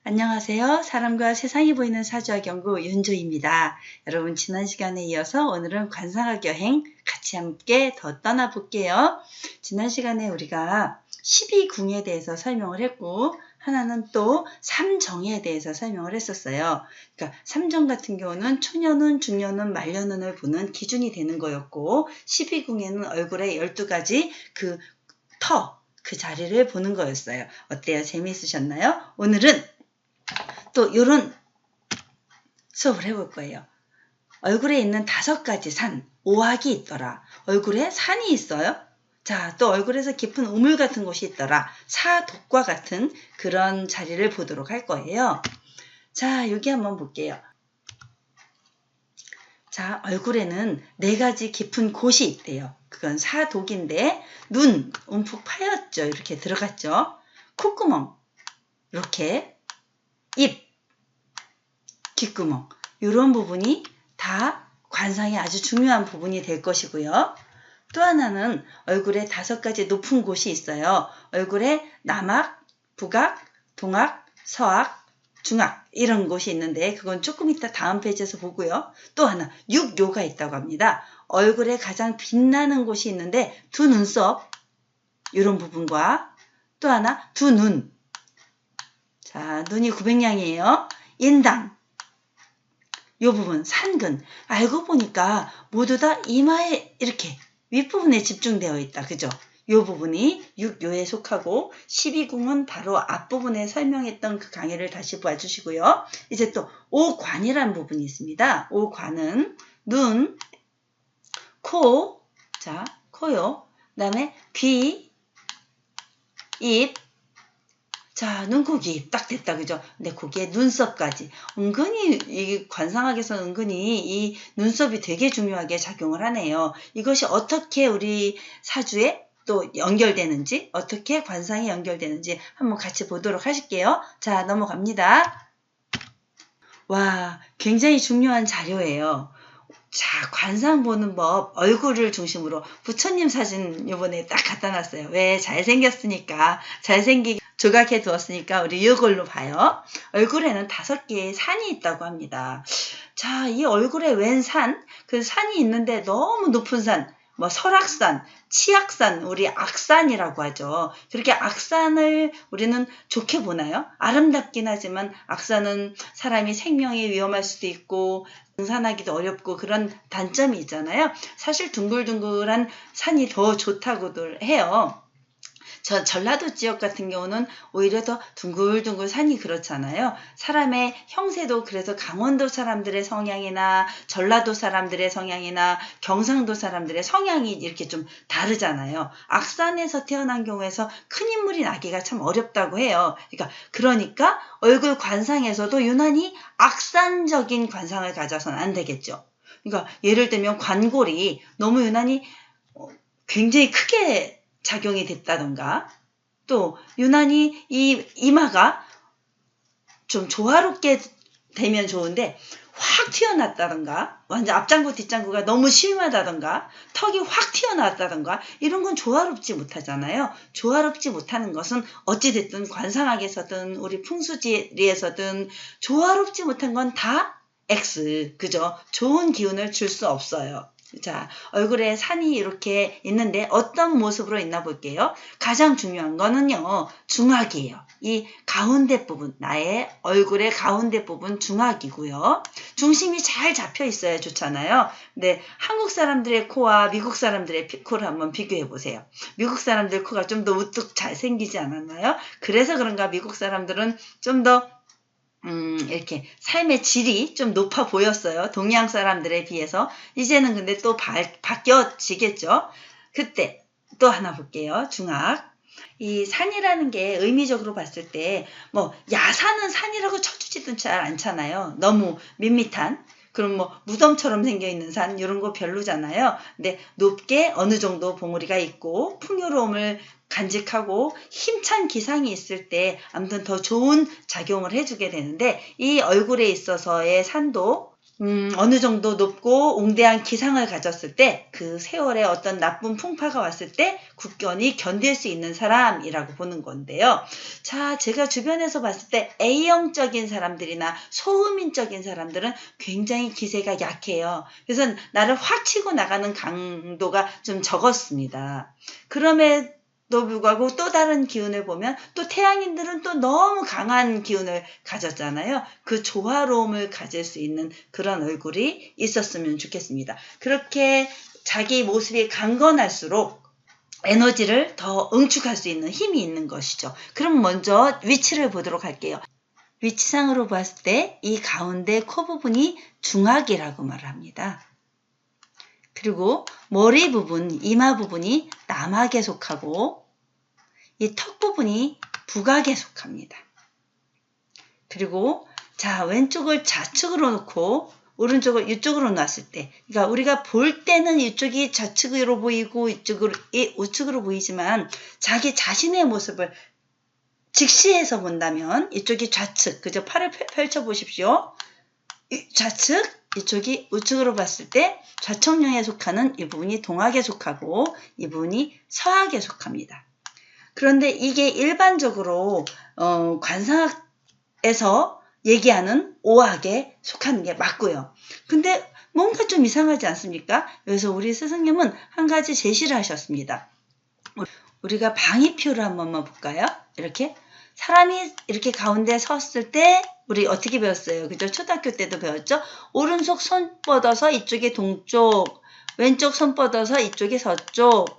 안녕하세요. 사람과 세상이 보이는 사주학 연구 윤조입니다. 여러분 지난 시간에 이어서 오늘은 관상학 여행 같이 함께 더 떠나볼게요. 지난 시간에 우리가 12궁에 대해서 설명을 했고 하나는 또 삼정에 대해서 설명을 했었어요. 그러니까 삼정 같은 경우는 초년운, 중년운, 말년운을 보는 기준이 되는 거였고 12궁에는 얼굴에 12가지 그 자리를 보는 거였어요. 어때요? 재미있으셨나요? 오늘은 또 이런 수업을 해볼 거예요. 얼굴에 있는 5가지 산, 오악이 있더라. 얼굴에 산이 있어요. 자, 또 얼굴에서 깊은 우물 같은 곳이 있더라. 사독과 같은 그런 자리를 보도록 할 거예요. 자, 여기 한번 볼게요. 자, 얼굴에는 4가지 깊은 곳이 있대요. 그건 사독인데 눈, 움푹 파였죠. 이렇게 들어갔죠. 콧구멍, 이렇게 입, 귓구멍 이런 부분이 다 관상에 아주 중요한 부분이 될 것이고요. 또 하나는 얼굴에 5가지 높은 곳이 있어요. 얼굴에 남악, 북악, 동악, 서악, 중악 이런 곳이 있는데 그건 조금 이따 다음 페이지에서 보고요. 또 하나 육요가 있다고 합니다. 얼굴에 가장 빛나는 곳이 있는데 두 눈썹 이런 부분과 또 하나 두 눈. 자, 눈이 900냥이에요. 인당 이 부분, 산근. 알고 보니까 모두 다 이마에 이렇게 윗부분에 집중되어 있다. 그죠? 이 부분이 6요에 속하고 12궁은 바로 앞부분에 설명했던 그 강의를 다시 봐주시고요. 이제 또 5관이라는 부분이 있습니다. 5관은 눈, 코, 자, 코요. 그 다음에 귀, 입, 자, 눈코기 딱 됐다. 그죠? 근데 거기에 눈썹까지. 은근히, 이 관상학에서 은근히 이 눈썹이 되게 중요하게 작용을 하네요. 이것이 어떻게 우리 사주에 또 연결되는지, 어떻게 관상이 연결되는지 한번 같이 보도록 하실게요. 자, 넘어갑니다. 와, 굉장히 중요한 자료예요. 자, 관상 보는 법, 얼굴을 중심으로 부처님 사진 요번에 딱 갖다 놨어요. 왜? 잘생겼으니까. 잘생기게 조각해 두었으니까 우리 이걸로 봐요. 얼굴에는 5개의 산이 있다고 합니다. 자, 이 얼굴에 웬 산? 그 산이 있는데 너무 높은 산, 뭐 설악산, 치악산, 우리 악산이라고 하죠. 그렇게 악산을 우리는 좋게 보나요? 아름답긴 하지만 악산은 사람이 생명이 위험할 수도 있고 등산하기도 어렵고 그런 단점이 있잖아요. 사실 둥글둥글한 산이 더 좋다고들 해요. 전라도 지역 같은 경우는 오히려 더 둥글둥글 산이 그렇잖아요. 사람의 형세도 그래서 강원도 사람들의 성향이나 전라도 사람들의 성향이나 경상도 사람들의 성향이 이렇게 좀 다르잖아요. 악산에서 태어난 경우에서 큰 인물이 나기가 참 어렵다고 해요. 그러니까 얼굴 관상에서도 유난히 악산적인 관상을 가져서는 안 되겠죠. 그러니까 예를 들면 관골이 너무 유난히 굉장히 크게 작용이 됐다던가 또 유난히 이 이마가 좀 조화롭게 되면 좋은데 확 튀어났다던가 완전 앞장구 뒷장구가 너무 심하다던가 턱이 확 튀어나왔다던가 이런 건 조화롭지 못하잖아요. 조화롭지 못하는 것은 어찌됐든 관상학에서든 우리 풍수지리에서든 조화롭지 못한 건 다 X, 그죠? 좋은 기운을 줄 수 없어요. 자, 얼굴에 산이 이렇게 있는데 어떤 모습으로 있나 볼게요. 가장 중요한 거는요. 중악이에요. 이 가운데 부분, 나의 얼굴의 가운데 부분 중악이고요. 중심이 잘 잡혀 있어야 좋잖아요. 근데 한국 사람들의 코와 미국 사람들의 코를 한번 비교해 보세요. 미국 사람들 코가 좀 더 우뚝 잘 생기지 않았나요? 그래서 그런가 미국 사람들은 좀 더 이렇게 삶의 질이 좀 높아 보였어요. 동양 사람들에 비해서. 이제는 근데 또 바뀌어지겠죠. 그때 또 하나 볼게요. 중악. 이 산이라는 게 의미적으로 봤을 때 뭐 야산은 산이라고 쳐주지도 잘 않잖아요. 너무 밋밋한. 그럼 뭐 무덤처럼 생겨있는 산 이런 거 별로잖아요. 근데 높게 어느 정도 봉우리가 있고 풍요로움을 간직하고 힘찬 기상이 있을 때 아무튼 더 좋은 작용을 해주게 되는데 이 얼굴에 있어서의 산도 어느 정도 높고 웅대한 기상을 가졌을 때 그 세월에 어떤 나쁜 풍파가 왔을 때 굳건히 견딜 수 있는 사람이라고 보는 건데요. 자, 제가 주변에서 봤을 때 A형적인 사람들이나 소음인적인 사람들은 굉장히 기세가 약해요. 그래서 나를 확 치고 나가는 강도가 좀 적었습니다. 그럼에도 불구하고 또 다른 기운을 보면 또 태양인들은 또 너무 강한 기운을 가졌잖아요. 그 조화로움을 가질 수 있는 그런 얼굴이 있었으면 좋겠습니다. 그렇게 자기 모습이 강건할수록 에너지를 더 응축할 수 있는 힘이 있는 것이죠. 그럼 먼저 위치를 보도록 할게요. 위치상으로 봤을 때 이 가운데 코 부분이 중악이라고 말을 합니다. 그리고 머리 부분, 이마 부분이 남악에 속하고 이 턱 부분이 북악에 속합니다. 그리고 자, 왼쪽을 좌측으로 놓고 오른쪽을 이쪽으로 놨을 때, 그러니까 우리가 볼 때는 이쪽이 좌측으로 보이고 이쪽으로 우측으로 보이지만 자기 자신의 모습을 직시해서 본다면 이쪽이 좌측, 그죠? 팔을 펼쳐 보십시오. 좌측, 이쪽이 우측으로 봤을 때 좌청룡에 속하는 이 부분이 동악에 속하고 이 부분이 서악에 속합니다. 그런데 이게 일반적으로 관상학에서 얘기하는 오악에 속하는 게 맞고요. 근데 뭔가 좀 이상하지 않습니까? 여기서 우리 스승님은 한 가지 제시를 하셨습니다. 우리가 방위표를 한 번만 볼까요? 이렇게 사람이 이렇게 가운데 섰을 때 우리 어떻게 배웠어요? 그죠? 초등학교 때도 배웠죠? 오른손 손 뻗어서 이쪽이 동쪽, 왼쪽 손 뻗어서 이쪽이 서쪽.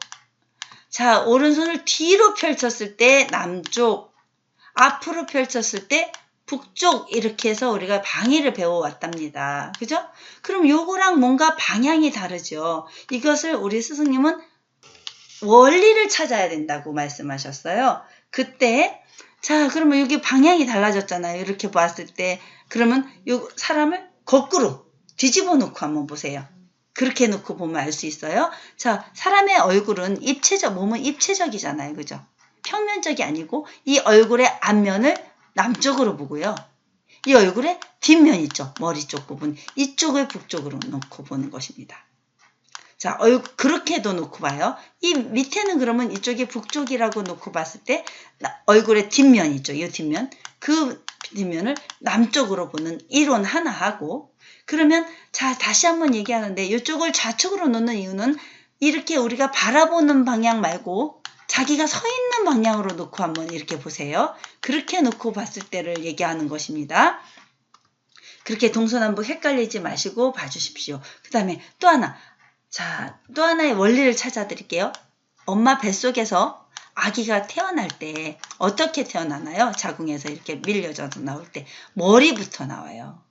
자, 오른손을 뒤로 펼쳤을 때 남쪽, 앞으로 펼쳤을 때 북쪽, 이렇게 해서 우리가 방위를 배워왔답니다. 그죠? 그럼 요거랑 뭔가 방향이 다르죠. 이것을 우리 스승님은 원리를 찾아야 된다고 말씀하셨어요. 그때 자, 그러면 여기 방향이 달라졌잖아요. 이렇게 봤을 때 그러면 요 사람을 거꾸로 뒤집어 놓고 한번 보세요. 그렇게 놓고 보면 알 수 있어요. 자, 사람의 얼굴은 몸은 입체적이잖아요. 그죠? 평면적이 아니고 이 얼굴의 앞면을 남쪽으로 보고요. 이 얼굴의 뒷면 있죠. 머리 쪽 부분. 이쪽을 북쪽으로 놓고 보는 것입니다. 자, 그렇게도 놓고 봐요. 이 밑에는 그러면 이쪽이 북쪽이라고 놓고 봤을 때 얼굴의 뒷면 있죠. 이 뒷면. 그 뒷면을 남쪽으로 보는 이론 하나 하고 그러면 자, 다시 한번 얘기하는데 이쪽을 좌측으로 놓는 이유는 이렇게 우리가 바라보는 방향 말고 자기가 서 있는 방향으로 놓고 한번 이렇게 보세요. 그렇게 놓고 봤을 때를 얘기하는 것입니다. 그렇게 동서남북 헷갈리지 마시고 봐주십시오. 그 다음에 또 하나. 자, 또 하나의 원리를 찾아드릴게요. 엄마 뱃속에서 아기가 태어날 때 어떻게 태어나나요? 자궁에서 이렇게 밀려져서 나올 때 머리부터 나와요.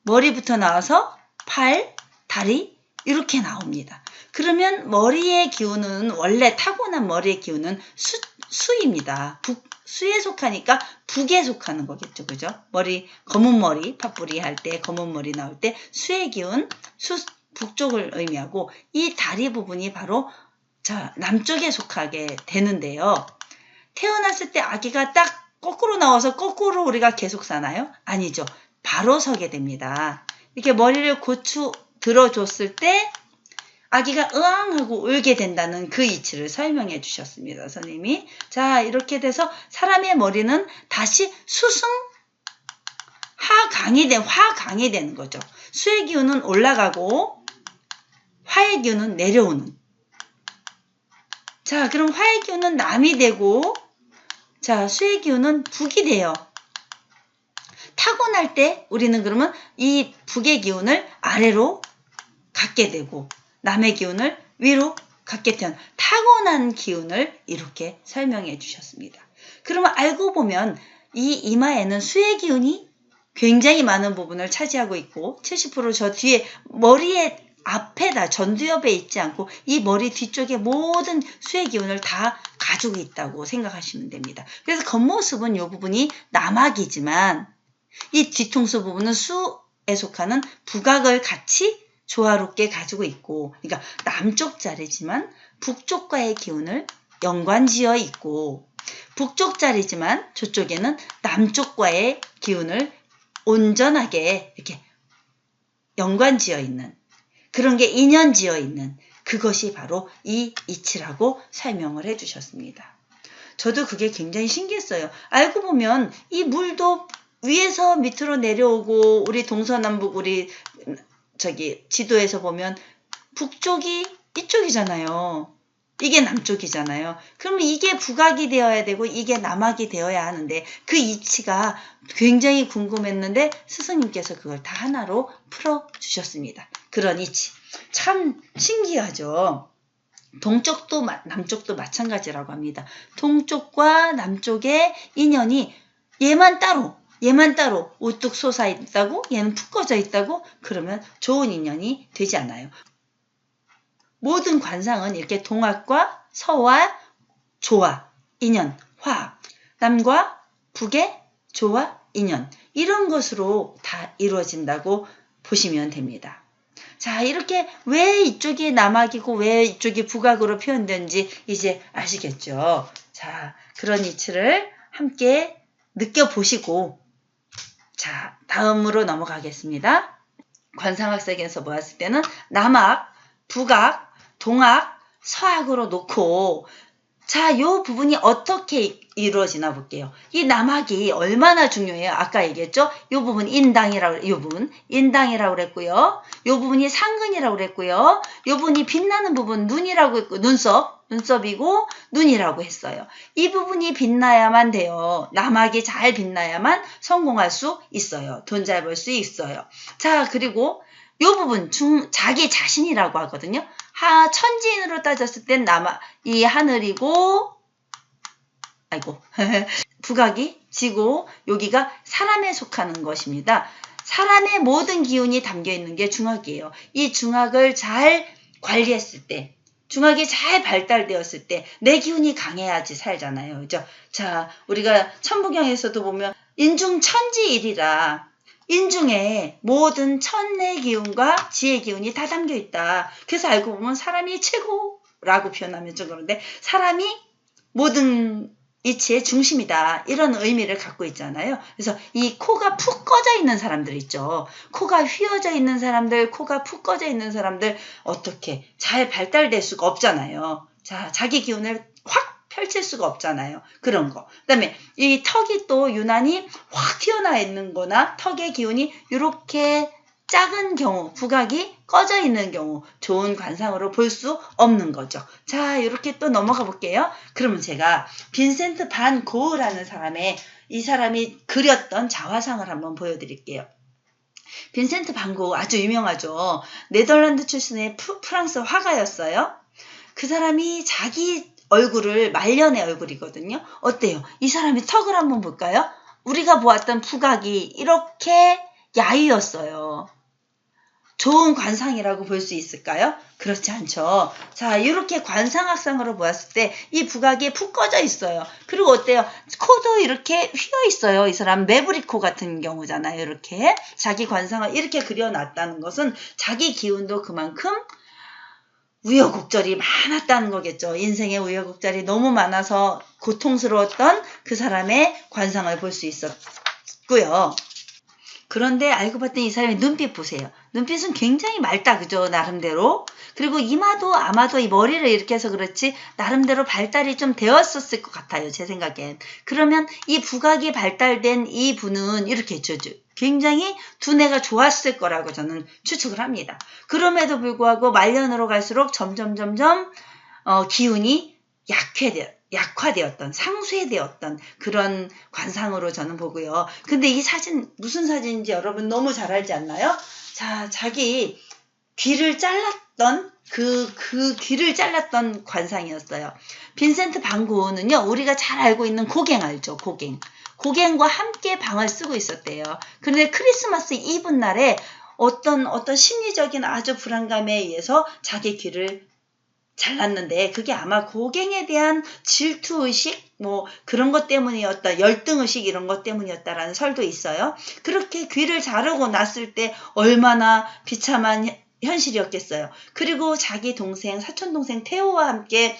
머리부터 나와서 팔, 다리 이렇게 나옵니다. 그러면 머리의 기운은 원래 타고난 머리의 기운은 수입니다. 수에 속하니까 북에 속하는 거겠죠. 그죠? 검은 머리, 팥뿌리 할 때 검은 머리 나올 때 수의 기운, 북쪽을 의미하고 이 다리 부분이 바로 자, 남쪽에 속하게 되는데요. 태어났을 때 아기가 딱 거꾸로 나와서 거꾸로 우리가 계속 사나요? 아니죠. 바로 서게 됩니다. 이렇게 머리를 고추 들어줬을 때 아기가 으앙 하고 울게 된다는 그 이치를 설명해 주셨습니다. 선생님이. 자, 이렇게 돼서 사람의 머리는 다시 화강이 되는 거죠. 수의 기운은 올라가고 화의 기운은 내려오는. 자, 그럼 화의 기운은 남이 되고 자, 수의 기운은 북이 돼요. 타고날 때 우리는 그러면 이 북의 기운을 아래로 갖게 되고 남의 기운을 위로 갖게 되는 타고난 기운을 이렇게 설명해 주셨습니다. 그러면 알고 보면 이 이마에는 수의 기운이 굉장히 많은 부분을 차지하고 있고 70% 저 뒤에 머리에 앞에다 전두엽에 있지 않고 이 머리 뒤쪽에 모든 수의 기운을 다 가지고 있다고 생각하시면 됩니다. 그래서 겉모습은 이 부분이 남악이지만 이 뒤통수 부분은 수에 속하는 북악을 같이 조화롭게 가지고 있고 그러니까 남쪽 자리지만 북쪽과의 기운을 연관지어 있고 북쪽 자리지만 저쪽에는 남쪽과의 기운을 온전하게 이렇게 연관지어 있는 그런 게 인연지어 있는 그것이 바로 이 이치라고 설명을 해주셨습니다. 저도 그게 굉장히 신기했어요. 알고 보면 이 물도 위에서 밑으로 내려오고 우리 동서남북 우리 저기 지도에서 보면 북쪽이 이쪽이잖아요. 이게 남쪽이잖아요. 그러면 이게 북악이 되어야 되고 이게 남악이 되어야 하는데 그 이치가 굉장히 궁금했는데 스승님께서 그걸 다 하나로 풀어주셨습니다. 그런 이치. 참 신기하죠. 동쪽도 남쪽도 마찬가지라고 합니다. 동쪽과 남쪽의 인연이 얘만 따로 우뚝 솟아 있다고 얘는 푹 꺼져 있다고 그러면 좋은 인연이 되지 않아요. 모든 관상은 이렇게 동학과 서와 조화, 인연, 화합, 남과 북의 조화, 인연 이런 것으로 다 이루어진다고 보시면 됩니다. 자, 이렇게 왜 이쪽이 남악이고 왜 이쪽이 북악으로 표현된지 이제 아시겠죠? 자, 그런 이치를 함께 느껴보시고 자, 다음으로 넘어가겠습니다. 관상학색에서 보았을 때는 남악, 북악, 동악, 서악으로 놓고 자, 이 부분이 어떻게 이루어지나 볼게요. 이 남악이 얼마나 중요해요. 아까 얘기했죠? 이 부분 인당이라고 그랬고요. 이 부분이 상근이라고 그랬고요. 이 부분이 빛나는 부분 눈이라고 했고 눈썹이고 눈이라고 했어요. 이 부분이 빛나야만 돼요. 남악이 잘 빛나야만 성공할 수 있어요. 돈 잘 벌 수 있어요. 자, 그리고 이 부분 자기 자신이라고 하거든요. 천지인으로 따졌을 땐 이 하늘이고 북악이 지고 여기가 사람에 속하는 것입니다. 사람의 모든 기운이 담겨 있는 게 중악이에요. 이 중악을 잘 관리했을 때 중악이 잘 발달되었을 때 내 기운이 강해야지 살잖아요. 그죠? 자, 우리가 천부경에서도 보면 인중천지일이라 인중에 모든 천의 기운과 지의 기운이 다 담겨 있다. 그래서 알고 보면 사람이 최고라고 표현하면 좀 그런데 사람이 모든 이치의 중심이다. 이런 의미를 갖고 있잖아요. 그래서 이 코가 푹 꺼져 있는 사람들 있죠. 코가 휘어져 있는 사람들, 코가 푹 꺼져 있는 사람들 어떻게 잘 발달될 수가 없잖아요. 자, 자기 기운을 확 펼칠 수가 없잖아요. 그런 거. 그 다음에 이 턱이 또 유난히 확 튀어나와 있는 거나 턱의 기운이 이렇게 작은 경우, 북악이 꺼져 있는 경우 좋은 관상으로 볼 수 없는 거죠. 자, 이렇게 또 넘어가 볼게요. 그러면 제가 빈센트 반 고흐라는 이 사람이 그렸던 자화상을 한번 보여드릴게요. 빈센트 반 고흐 아주 유명하죠. 네덜란드 출신의 프랑스 화가였어요. 그 사람이 자기 얼굴을 말년의 얼굴이거든요. 어때요? 이 사람이 턱을 한번 볼까요? 우리가 보았던 북악이 이렇게 야위였어요. 좋은 관상이라고 볼 수 있을까요? 그렇지 않죠. 자, 이렇게 관상학상으로 보았을 때 이 북악이 푹 꺼져 있어요. 그리고 어때요? 코도 이렇게 휘어 있어요. 이 사람 매부리코 같은 경우잖아요. 이렇게 자기 관상을 이렇게 그려놨다는 것은 자기 기운도 그만큼 우여곡절이 많았다는 거겠죠. 인생의 우여곡절이 너무 많아서 고통스러웠던 그 사람의 관상을 볼 수 있었고요. 그런데 알고 봤더니 이 사람의 눈빛 보세요. 눈빛은 굉장히 맑다, 그죠? 나름대로. 그리고 이마도 아마도 이 머리를 이렇게 해서 그렇지 나름대로 발달이 좀 되었었을 것 같아요. 제 생각엔. 그러면 이 북악이 발달된 이 분은 이렇게 했죠. 굉장히 두뇌가 좋았을 거라고 저는 추측을 합니다. 그럼에도 불구하고 말년으로 갈수록 점점 기운이 약화되었던, 상쇄되었던 그런 관상으로 저는 보고요. 근데 이 사진 무슨 사진인지 여러분 너무 잘 알지 않나요? 자, 자기 귀를 잘랐던 그 귀를 잘랐던 관상이었어요. 빈센트 반 고흐는요, 우리가 잘 알고 있는 고갱 알죠? 고갱과 함께 방을 쓰고 있었대요. 그런데 크리스마스 이브 날에 어떤 심리적인 아주 불안감에 의해서 자기 귀를 잘랐는데 그게 아마 고갱에 대한 질투의식 그런 것 때문이었다. 열등의식 이런 것 때문이었다라는 설도 있어요. 그렇게 귀를 자르고 났을 때 얼마나 비참한 현실이었겠어요. 그리고 자기 동생 사촌동생 테오와 함께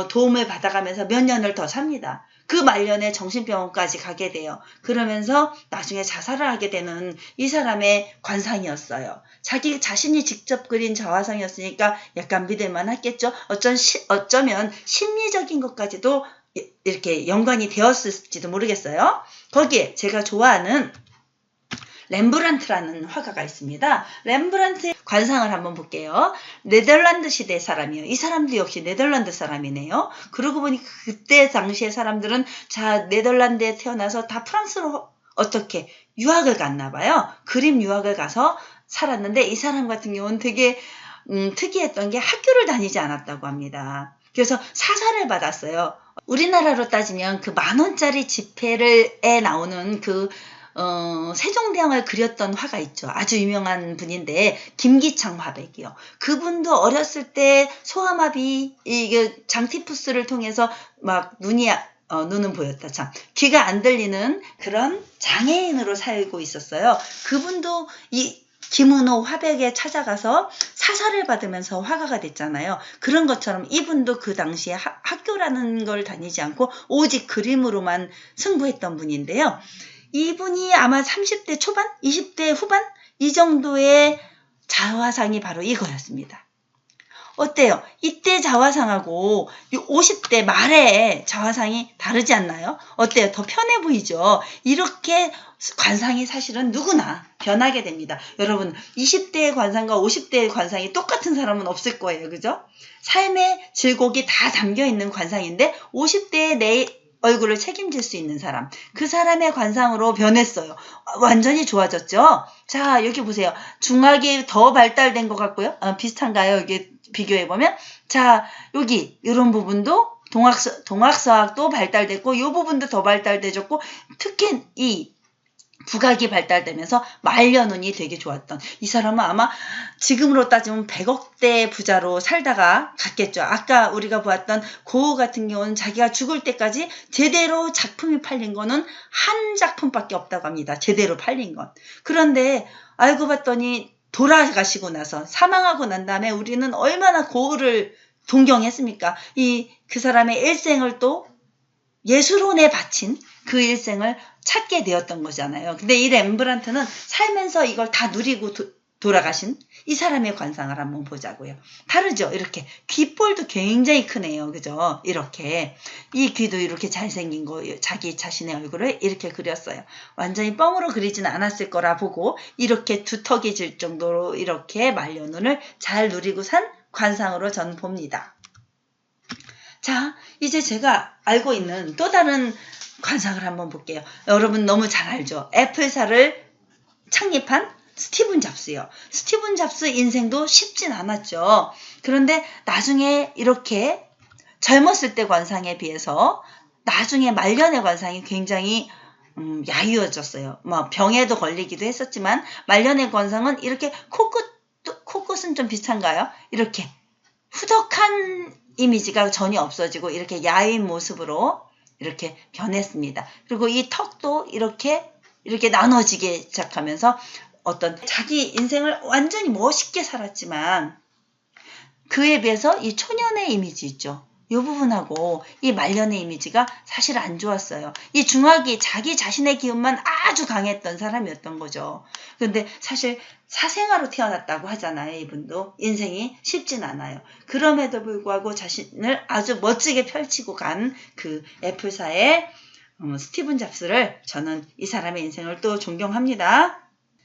도움을 받아가면서 몇 년을 더 삽니다. 그 말년에 정신병원까지 가게 돼요. 그러면서 나중에 자살을 하게 되는 이 사람의 관상이었어요. 자기 자신이 직접 그린 자화상이었으니까 약간 믿을만 했겠죠. 어쩌면 심리적인 것까지도 이렇게 연관이 되었을지도 모르겠어요. 거기에 제가 좋아하는 렘브란트라는 화가가 있습니다. 렘브란트의 관상을 한번 볼게요. 네덜란드 시대 사람이에요. 이 사람도 역시 네덜란드 사람이네요. 그러고 보니 그때 당시의 사람들은 자 네덜란드에 태어나서 다 프랑스로 어떻게 유학을 갔나 봐요. 그림 유학을 가서 살았는데 이 사람 같은 경우는 되게 특이했던 게 학교를 다니지 않았다고 합니다. 그래서 사살을 받았어요. 우리나라로 따지면 그 10,000원짜리 지폐에 나오는 그 세종대왕을 그렸던 화가 있죠. 아주 유명한 분인데 김기창 화백이요. 그분도 어렸을 때 소아마비 이게 장티푸스를 통해서 막 눈은 보였다. 참 귀가 안 들리는 그런 장애인으로 살고 있었어요. 그분도 이 김은호 화백에 찾아가서 사살을 받으면서 화가가 됐잖아요. 그런 것처럼 이분도 그 당시에 학교라는 걸 다니지 않고 오직 그림으로만 승부했던 분인데요. 이분이 아마 30대 초반, 20대 후반 이 정도의 자화상이 바로 이거였습니다. 어때요? 이때 자화상하고 50대 말의 자화상이 다르지 않나요? 어때요? 더 편해 보이죠? 이렇게 관상이 사실은 누구나 변하게 됩니다. 여러분 20대의 관상과 50대의 관상이 똑같은 사람은 없을 거예요. 그죠? 삶의 질곡이 다 담겨있는 관상인데 50대의 내 얼굴을 책임질 수 있는 사람, 그 사람의 관상으로 변했어요. 완전히 좋아졌죠? 자, 여기 보세요. 중학이 더 발달된 것 같고요. 비슷한가요? 여기 비교해보면. 자, 여기 이런 부분도 동학서학도 발달됐고 이 부분도 더 발달되졌고 특히 이 부각이 발달되면서 말년운이 되게 좋았던 이 사람은 아마 지금으로 따지면 100억대 부자로 살다가 갔겠죠. 아까 우리가 보았던 고흐 같은 경우는 자기가 죽을 때까지 제대로 작품이 팔린 거는 한 작품밖에 없다고 합니다. 제대로 팔린 건. 그런데 알고 봤더니 돌아가시고 나서 사망하고 난 다음에 우리는 얼마나 고흐를 동경했습니까? 그 사람의 일생을 또 예술혼에 바친 그 일생을 찾게 되었던 거잖아요. 근데 이 렘브란트는 살면서 이걸 다 누리고 돌아가신 이 사람의 관상을 한번 보자고요. 다르죠? 이렇게 귓볼도 굉장히 크네요. 그죠? 이렇게 이 귀도 이렇게 잘생긴 거 자기 자신의 얼굴을 이렇게 그렸어요. 완전히 뻥으로 그리지는 않았을 거라 보고 이렇게 두턱이 질 정도로 이렇게 말년운을 잘 누리고 산 관상으로 저는 봅니다. 자, 이제 제가 알고 있는 또 다른 관상을 한번 볼게요. 여러분 너무 잘 알죠? 애플사를 창립한 스티븐 잡스요. 스티븐 잡스 인생도 쉽진 않았죠. 그런데 나중에 이렇게 젊었을 때 관상에 비해서 나중에 말년의 관상이 굉장히 야유어졌어요. 뭐 병에도 걸리기도 했었지만 말년의 관상은 이렇게 코끝은 좀 비슷한가요? 이렇게 후덕한 이미지가 전혀 없어지고 이렇게 야윈 모습으로 이렇게 변했습니다. 그리고 이 턱도 이렇게 나눠지기 시작하면서 어떤 자기 인생을 완전히 멋있게 살았지만 그에 비해서 이 초년의 이미지 있죠. 이 부분하고 이 말년의 이미지가 사실 안 좋았어요. 이 중학이 자기 자신의 기운만 아주 강했던 사람이었던 거죠. 그런데 사실 사생아로 태어났다고 하잖아요. 이분도 인생이 쉽진 않아요. 그럼에도 불구하고 자신을 아주 멋지게 펼치고 간 그 애플사의 스티븐 잡스를 저는 이 사람의 인생을 또 존경합니다.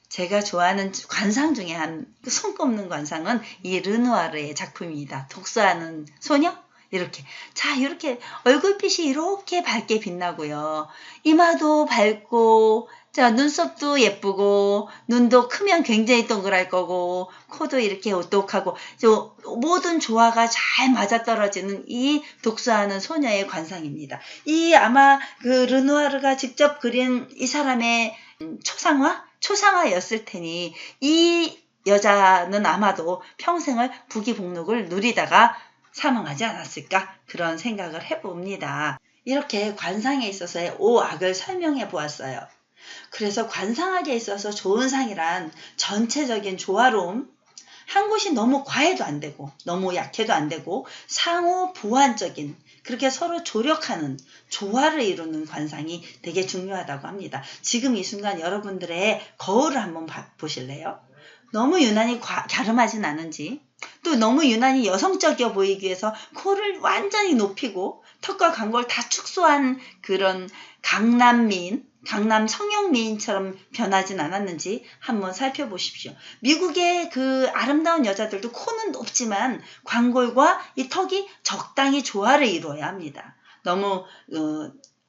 제가 좋아하는 관상 중에 한 손꼽는 관상은 이 르누아르의 작품입니다. 독서하는 소녀? 이렇게. 자, 이렇게 얼굴빛이 이렇게 밝게 빛나고요. 이마도 밝고, 자, 눈썹도 예쁘고, 눈도 크면 굉장히 동그랄 거고, 코도 이렇게 오똑하고, 모든 조화가 잘 맞아떨어지는 이 독서하는 소녀의 관상입니다. 아마 그 르누아르가 직접 그린 이 사람의 초상화였을 테니, 이 여자는 아마도 평생을 부귀복록을 누리다가 사망하지 않았을까 그런 생각을 해봅니다. 이렇게 관상에 있어서의 오악을 설명해 보았어요. 그래서 관상학에 있어서 좋은 상이란 전체적인 조화로움, 한 곳이 너무 과해도 안 되고 너무 약해도 안 되고 상호 보완적인 그렇게 서로 조력하는 조화를 이루는 관상이 되게 중요하다고 합니다. 지금 이 순간 여러분들의 거울을 한번 보실래요? 너무 유난히 갸름하진 않은지, 또 너무 유난히 여성적이어 보이기 위해서 코를 완전히 높이고 턱과 광골 다 축소한 그런 강남 성형 미인처럼 변하진 않았는지 한번 살펴보십시오. 미국의 그 아름다운 여자들도 코는 높지만 광골과 이 턱이 적당히 조화를 이루어야 합니다. 너무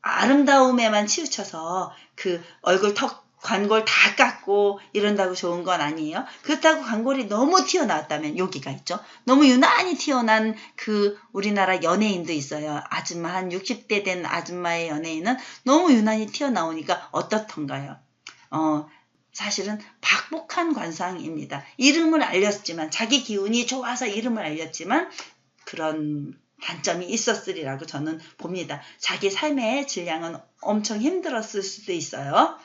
아름다움에만 치우쳐서 그 얼굴 턱 관골 다 깎고 이런다고 좋은 건 아니에요. 그렇다고 관골이 너무 튀어나왔다면, 여기가 있죠. 너무 유난히 튀어난 그 우리나라 연예인도 있어요. 아줌마, 한 60대 된 아줌마의 연예인은 너무 유난히 튀어나오니까 어떻던가요? 사실은 박복한 관상입니다. 이름을 알렸지만, 자기 기운이 좋아서 이름을 알렸지만 그런 단점이 있었으리라고 저는 봅니다. 자기 삶의 질량은 엄청 힘들었을 수도 있어요.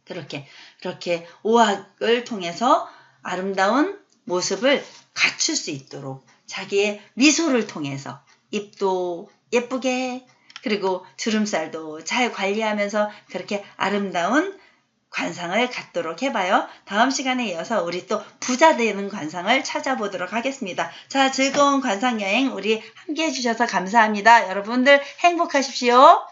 그렇게 오학을 통해서 아름다운 모습을 갖출 수 있도록 자기의 미소를 통해서 입도 예쁘게, 그리고 주름살도 잘 관리하면서 그렇게 아름다운 관상을 갖도록 해봐요. 다음 시간에 이어서 우리 또 부자 되는 관상을 찾아보도록 하겠습니다. 자, 즐거운 관상 여행 우리 함께 해주셔서 감사합니다. 여러분들 행복하십시오.